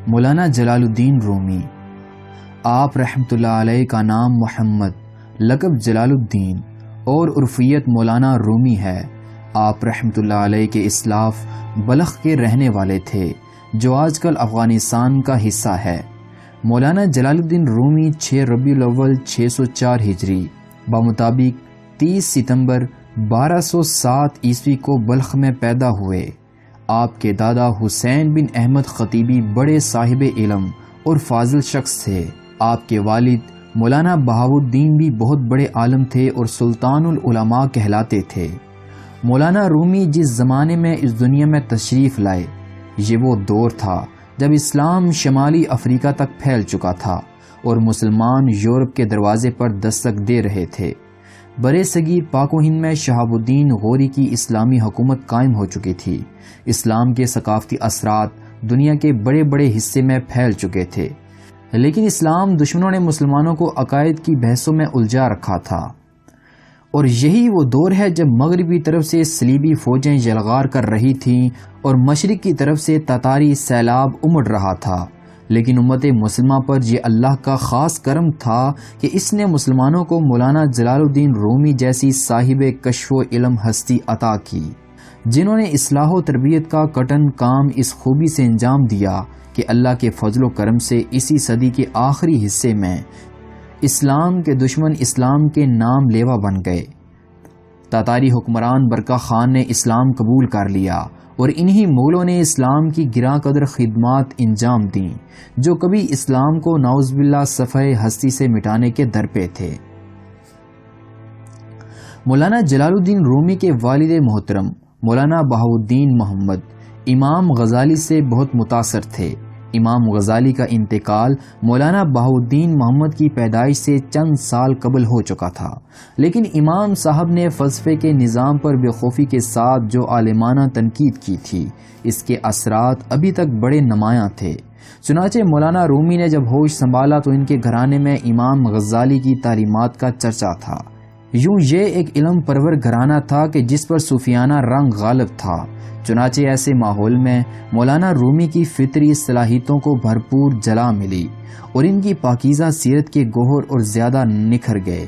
مولانا جلال الدین رومی، آپ رحمۃ اللہ علیہ کا نام محمد، لقب جلال الدین اور عرفیت مولانا رومی ہے۔ آپ رحمۃ اللہ علیہ کے اسلاف بلخ کے رہنے والے تھے جو آج کل افغانستان کا حصہ ہے۔ مولانا جلال الدین رومی 6 ربیع الاول 604 ہجری بمطابق 30 ستمبر 1207 عیسوی کو بلخ میں پیدا ہوئے۔ آپ کے دادا حسین بن احمد خطیبی بڑے صاحب علم اور فاضل شخص تھے۔ آپ کے والد مولانا بہاؤالدین بھی بہت بڑے عالم تھے اور سلطان العلماء کہلاتے تھے۔ مولانا رومی جس زمانے میں اس دنیا میں تشریف لائے، یہ وہ دور تھا جب اسلام شمالی افریقہ تک پھیل چکا تھا اور مسلمان یورپ کے دروازے پر دستک دے رہے تھے۔ برے صغیر پاک و ہند میں شہاب الدین غوری کی اسلامی حکومت قائم ہو چکی تھی۔ اسلام کے ثقافتی اثرات دنیا کے بڑے بڑے حصے میں پھیل چکے تھے، لیکن اسلام دشمنوں نے مسلمانوں کو عقائد کی بحثوں میں الجھا رکھا تھا، اور یہی وہ دور ہے جب مغرب کی طرف سے صلیبی فوجیں یلغار کر رہی تھیں اور مشرق کی طرف سے تتاری سیلاب امڑ رہا تھا۔ لیکن امت مسلمہ پر یہ اللہ کا خاص کرم تھا کہ اس نے مسلمانوں کو مولانا جلال الدین رومی جیسی صاحب کشف و علم ہستی عطا کی، جنہوں نے اصلاح و تربیت کا کٹن کام اس خوبی سے انجام دیا کہ اللہ کے فضل و کرم سے اسی صدی کے آخری حصے میں اسلام کے دشمن اسلام کے نام لیوا بن گئے۔ تاتاری حکمران برقع خان نے اسلام قبول کر لیا اور انہی مغلوں نے اسلام کی گراں قدر خدمات انجام دیں جو کبھی اسلام کو نعوذ باللہ صفحہ ہستی سے مٹانے کے در پہ تھے۔ مولانا جلال الدین رومی کے والد محترم مولانا بہاؤالدین محمد امام غزالی سے بہت متاثر تھے۔ امام غزالی کا انتقال مولانا بہاؤالدین محمد کی پیدائش سے چند سال قبل ہو چکا تھا، لیکن امام صاحب نے فلسفے کے نظام پر بے خوفی کے ساتھ جو عالمانہ تنقید کی تھی، اس کے اثرات ابھی تک بڑے نمایاں تھے۔ چنانچہ مولانا رومی نے جب ہوش سنبھالا تو ان کے گھرانے میں امام غزالی کی تعلیمات کا چرچا تھا۔ یوں یہ ایک علم پرور گھرانہ تھا کہ جس پر صوفیانہ رنگ غالب تھا۔ چنانچہ ایسے ماحول میں مولانا رومی کی فطری صلاحیتوں کو بھرپور جلا ملی اور ان کی پاکیزہ سیرت کے گوہر اور زیادہ نکھر گئے۔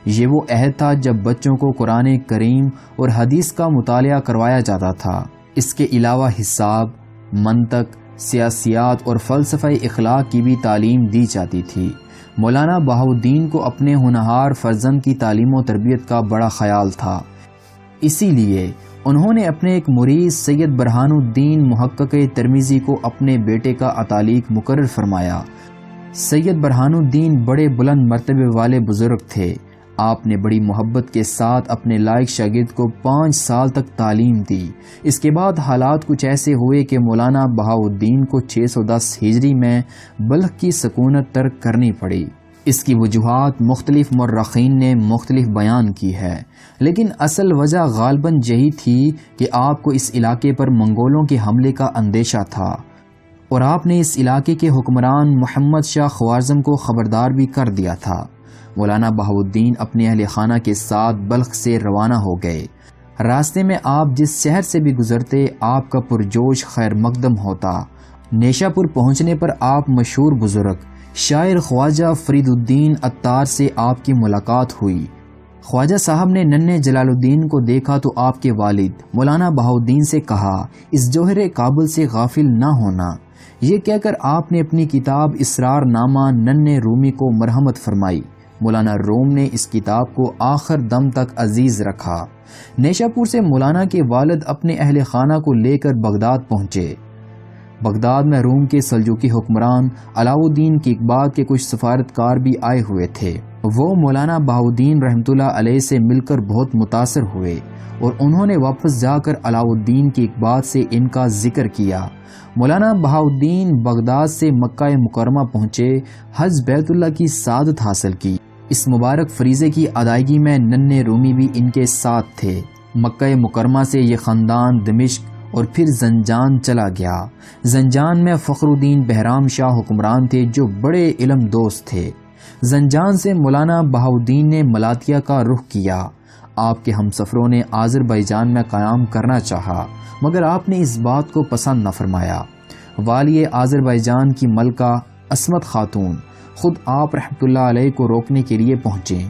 یہ وہ عہد تھا جب بچوں کو قرآن کریم اور حدیث کا مطالعہ کروایا جاتا تھا۔ اس کے علاوہ حساب، منطق، سیاسیات اور فلسفہ اخلاق کی بھی تعلیم دی جاتی تھی۔ مولانا بہاؤالدین کو اپنے ہونہار فرزند کی تعلیم و تربیت کا بڑا خیال تھا، اسی لیے انہوں نے اپنے ایک مرید سید برہان الدین محقق ترمذی کو اپنے بیٹے کا اتالیق مقرر فرمایا۔ سید برہان الدین بڑے بلند مرتبے والے بزرگ تھے۔ آپ نے بڑی محبت کے ساتھ اپنے لائق شاگرد کو 5 سال تک تعلیم دی۔ اس کے بعد حالات کچھ ایسے ہوئے کہ مولانا بہاؤالدین کو 610 ہجری میں بلخ کی سکونت ترک کرنی پڑی۔ اس کی وجوہات مختلف مورخین نے مختلف بیان کی ہے، لیکن اصل وجہ غالباً یہی تھی کہ آپ کو اس علاقے پر منگولوں کے حملے کا اندیشہ تھا، اور آپ نے اس علاقے کے حکمران محمد شاہ خوارزم کو خبردار بھی کر دیا تھا۔ مولانا بہاؤالدین اپنے اہل خانہ کے ساتھ بلخ سے روانہ ہو گئے۔ راستے میں آپ جس شہر سے بھی گزرتے آپ کا پرجوش خیر مقدم ہوتا۔ نیشا پور پہنچنے پر آپ مشہور بزرگ شاعر خواجہ فرید الدین عطار سے آپ کی ملاقات ہوئی۔ خواجہ صاحب نے ننھے جلال الدین کو دیکھا تو آپ کے والد مولانا بہاؤالدین سے کہا، اس جوہر کابل سے غافل نہ ہونا۔ یہ کہہ کر آپ نے اپنی کتاب اسرار نامہ ننھے رومی کو مرحمت فرمائی۔ مولانا روم نے اس کتاب کو آخر دم تک عزیز رکھا۔ نیشا پور سے مولانا کے والد اپنے اہل خانہ کو لے کر بغداد پہنچے۔ بغداد میں روم کے سلجوقی حکمران علاؤ الدین کیقباد کے کچھ سفارتکار بھی آئے ہوئے تھے۔ وہ مولانا بہاؤالدین رحمۃ اللہ علیہ سے مل کر بہت متاثر ہوئے اور انہوں نے واپس جا کر علاؤ الدین کیقباد سے ان کا ذکر کیا۔ مولانا بہاؤالدین بغداد سے مکہ مکرمہ پہنچے، حج بیت اللہ کی سعادت حاصل کی۔ اس مبارک فریضے کی ادائیگی میں ننھے رومی بھی ان کے ساتھ تھے۔ مکہ مکرمہ سے یہ خاندان دمشق اور پھر زنجان چلا گیا۔ زنجان میں فخر الدین بہرام شاہ حکمران تھے جو بڑے علم دوست تھے۔ زنجان سے مولانا بہاؤالدین نے ملاتیا کا رخ کیا۔ آپ کے ہمسفروں نے آذربائیجان میں قیام کرنا چاہا، مگر آپ نے اس بات کو پسند نہ فرمایا۔ والی آذربائیجان کی ملکہ عصمت خاتون خود آپ رحمۃ اللہ علیہ کو روکنے کے لیے پہنچیں۔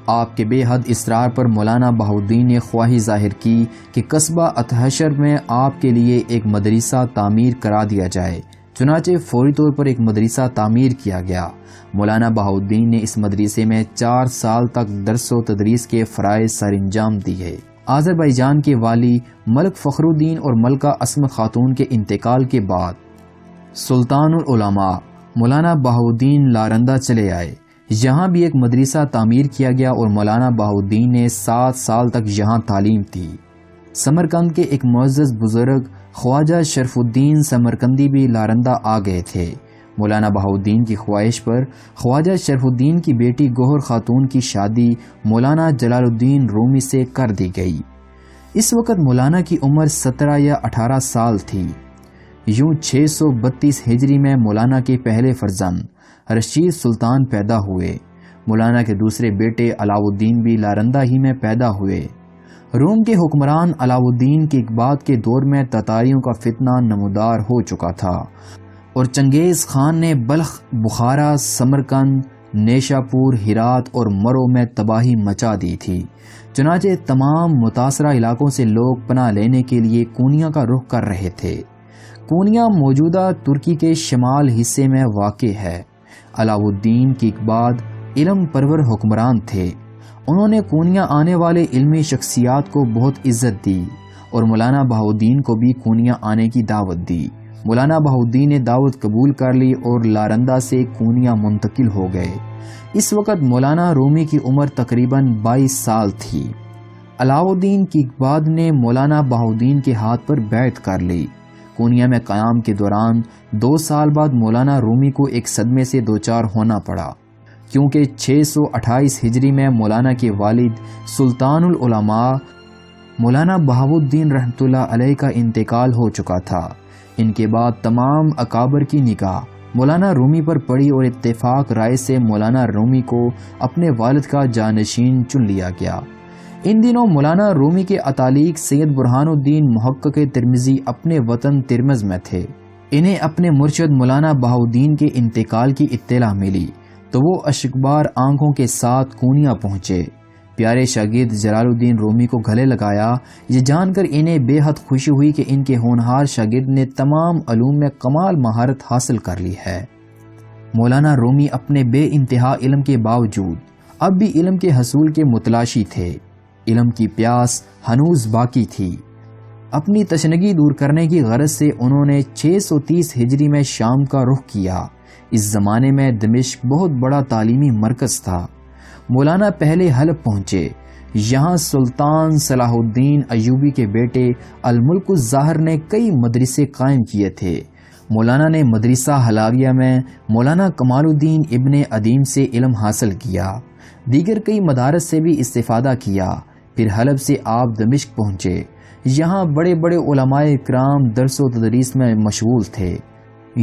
آپ کے بے حد اصرار پر مولانا بہاؤالدین نے خواہی ظاہر کی کہ قصبہ اطہشر میں آپ کے لیے ایک مدرسہ تعمیر کرا دیا جائے۔ چنانچہ فوری طور پر ایک مدرسہ تعمیر کیا گیا۔ مولانا بہاؤالدین نے اس مدرسے میں 4 سال تک درس و تدریس کے فرائض سر انجام دیے۔ آذربائیجان کے والی ملک فخر الدین اور ملکہ عصمت خاتون کے انتقال کے بعد سلطان العلماء مولانا بہاؤالدین لارندہ چلے آئے۔ یہاں بھی ایک مدرسہ تعمیر کیا گیا اور مولانا بہاؤالدین نے 7 سال تک یہاں تعلیم دی۔ سمرقند کے ایک معزز بزرگ خواجہ شرف الدین سمرقندی بھی لارندہ آ گئے تھے۔ مولانا بہاؤالدین کی خواہش پر خواجہ شرف الدین کی بیٹی گوہر خاتون کی شادی مولانا جلال الدین رومی سے کر دی گئی۔ اس وقت مولانا کی عمر 17 یا 18 سال تھی۔ یوں 632 ہجری میں مولانا کے پہلے فرزند رشید سلطان پیدا ہوئے۔ مولانا کے دوسرے بیٹے علاؤ الدین بھی لارندہ ہی میں پیدا ہوئے۔ روم کے حکمران علاؤ الدین کے اقباط کے دور میں تتاریوں کا فتنہ نمودار ہو چکا تھا اور چنگیز خان نے بلخ، بخارا، سمرقند، نیشاپور، ہرات اور مرو میں تباہی مچا دی تھی۔ چنانچہ تمام متاثرہ علاقوں سے لوگ پناہ لینے کے لیے کونیا کا رخ کر رہے تھے۔ کونیا موجودہ ترکی کے شمال حصے میں واقع ہے۔ علاؤ الدین کے اقباط علم پرور حکمران تھے۔ انہوں نے کونیا آنے والے علمی شخصیات کو بہت عزت دی اور مولانا بہاؤالدین کو بھی کونیا آنے کی دعوت دی۔ مولانا بہاؤالدین نے دعوت قبول کر لی اور لارندہ سے کونیا منتقل ہو گئے۔ اس وقت مولانا رومی کی عمر تقریباً 22 سال تھی۔ علاؤ الدین کی اقباط نے مولانا بہاؤالدین کے ہاتھ پر بیعت کر لی۔ کونیا میں قیام کے دوران 2 سال بعد مولانا رومی کو ایک صدمے سے دوچار ہونا پڑا، کیونکہ 628 ہجری میں مولانا کے والد سلطان العلماء مولانا بہاؤالدین رحمۃ اللہ علیہ کا انتقال ہو چکا تھا۔ ان کے بعد تمام اکابر کی نگاہ مولانا رومی پر پڑی اور اتفاق رائے سے مولانا رومی کو اپنے والد کا جانشین چن لیا گیا۔ ان دنوں مولانا رومی کے اتالیق سید برہان الدین محقق ترمذی اپنے وطن ترمز میں تھے۔ انہیں اپنے مرشد مولانا بہاؤالدین کے انتقال کی اطلاع ملی تو وہ اشکبار آنکھوں کے ساتھ کونیا پہنچے۔ پیارے شاگرد جلال الدین رومی کو گلے لگایا۔ یہ جان کر انہیں بے حد خوشی ہوئی کہ ان کے ہونہار شاگرد نے تمام علوم میں کمال مہارت حاصل کر لی ہے۔ مولانا رومی اپنے بے انتہا علم کے باوجود اب بھی علم کے حصول کے متلاشی تھے۔ علم کی پیاس ہنوز باقی تھی۔ اپنی تشنگی دور کرنے کی غرض سے انہوں نے 630 ہجری میں شام کا رخ کیا۔ اس زمانے میں دمشق بہت بڑا تعلیمی مرکز تھا۔ مولانا پہلے حلب پہنچے۔ یہاں سلطان صلاح الدین ایوبی کے بیٹے الملک الظاہر نے کئی مدرسے قائم کیے تھے۔ مولانا نے مدرسہ حلاویہ میں مولانا کمال الدین ابن ادیم سے علم حاصل کیا۔ دیگر کئی مدارس سے بھی استفادہ کیا۔ پھر حلب سے آپ دمشق پہنچے۔ یہاں بڑے بڑے علماء اکرام درس و تدریس میں مشغول تھے۔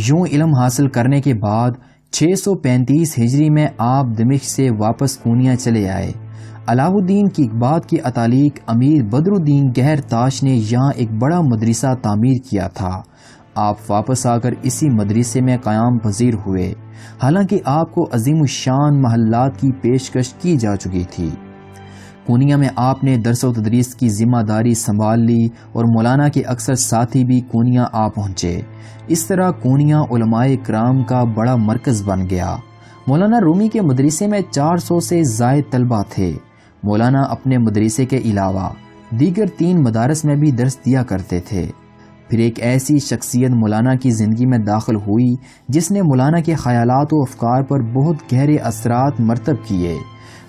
یوں علم حاصل کرنے کے بعد 635 ہجری میں آپ دمشق سے واپس کونیا چلے آئے۔ علاؤ الدین کی اقباط کے اتالیق امیر بدر الدین گہر تاش نے یہاں ایک بڑا مدرسہ تعمیر کیا تھا۔ آپ واپس آ کر اسی مدرسے میں قیام پذیر ہوئے، حالانکہ آپ کو عظیم الشان محلات کی پیشکش کی جا چکی تھی۔ کونیا میں آپ نے درس و تدریس کی ذمہ داری سنبھال لی اور مولانا کے اکثر ساتھی بھی کونیا آ پہنچے۔ اس طرح کونیا علماء کرام کا بڑا مرکز بن گیا۔ مولانا رومی کے مدرسے میں 400 سے زائد طلبہ تھے۔ مولانا اپنے مدرسے کے علاوہ دیگر 3 مدارس میں بھی درس دیا کرتے تھے۔ پھر ایک ایسی شخصیت مولانا کی زندگی میں داخل ہوئی جس نے مولانا کے خیالات و افکار پر بہت گہرے اثرات مرتب کیے،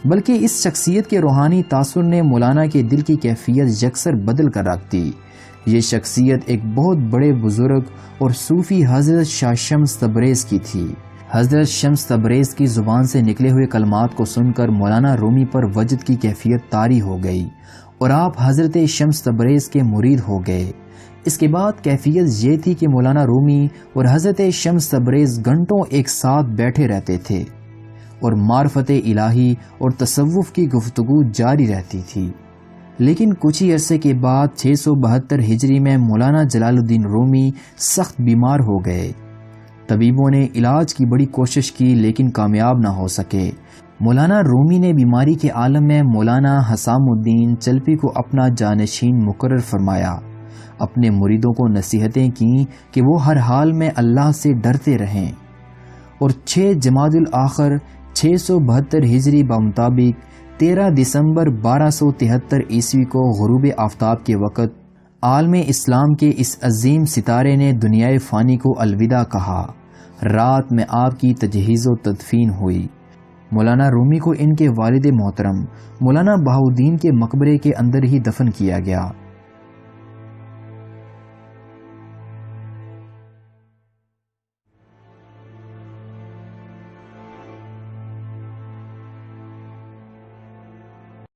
بلکہ اس شخصیت کے روحانی تاثر نے مولانا کے دل کی کیفیت یکسر بدل کر رکھ دی۔ یہ شخصیت ایک بہت بڑے بزرگ اور صوفی حضرت شاہ شمس تبریز کی تھی۔ حضرت شمس تبریز کی زبان سے نکلے ہوئے کلمات کو سن کر مولانا رومی پر وجد کی کیفیت طاری ہو گئی اور آپ حضرت شمس تبریز کے مرید ہو گئے۔ اس کے بعد کیفیت یہ تھی کہ مولانا رومی اور حضرت شمس تبریز گھنٹوں ایک ساتھ بیٹھے رہتے تھے اور معرفت الہی اور تصوف کی گفتگو جاری رہتی تھی۔ لیکن کچھ ہی عرصے کے بعد 672 ہجری میں مولانا جلال الدین رومی سخت بیمار ہو گئے۔ طبیبوں نے علاج کی بڑی کوشش کی لیکن کامیاب نہ ہو سکے۔ مولانا رومی نے بیماری کے عالم میں مولانا حسام الدین چلپی کو اپنا جانشین مقرر فرمایا۔ اپنے مریدوں کو نصیحتیں کیں کہ وہ ہر حال میں اللہ سے ڈرتے رہیں، اور 6 جمادی الاخر 672 ہجری بمطابق 13 دسمبر 1273 عیسوی کو غروب آفتاب کے وقت عالم اسلام کے اس عظیم ستارے نے دنیائے فانی کو الوداع کہا۔ رات میں آپ کی تجہیز و تدفین ہوئی۔ مولانا رومی کو ان کے والد محترم مولانا بہاؤالدین کے مقبرے کے اندر ہی دفن کیا گیا۔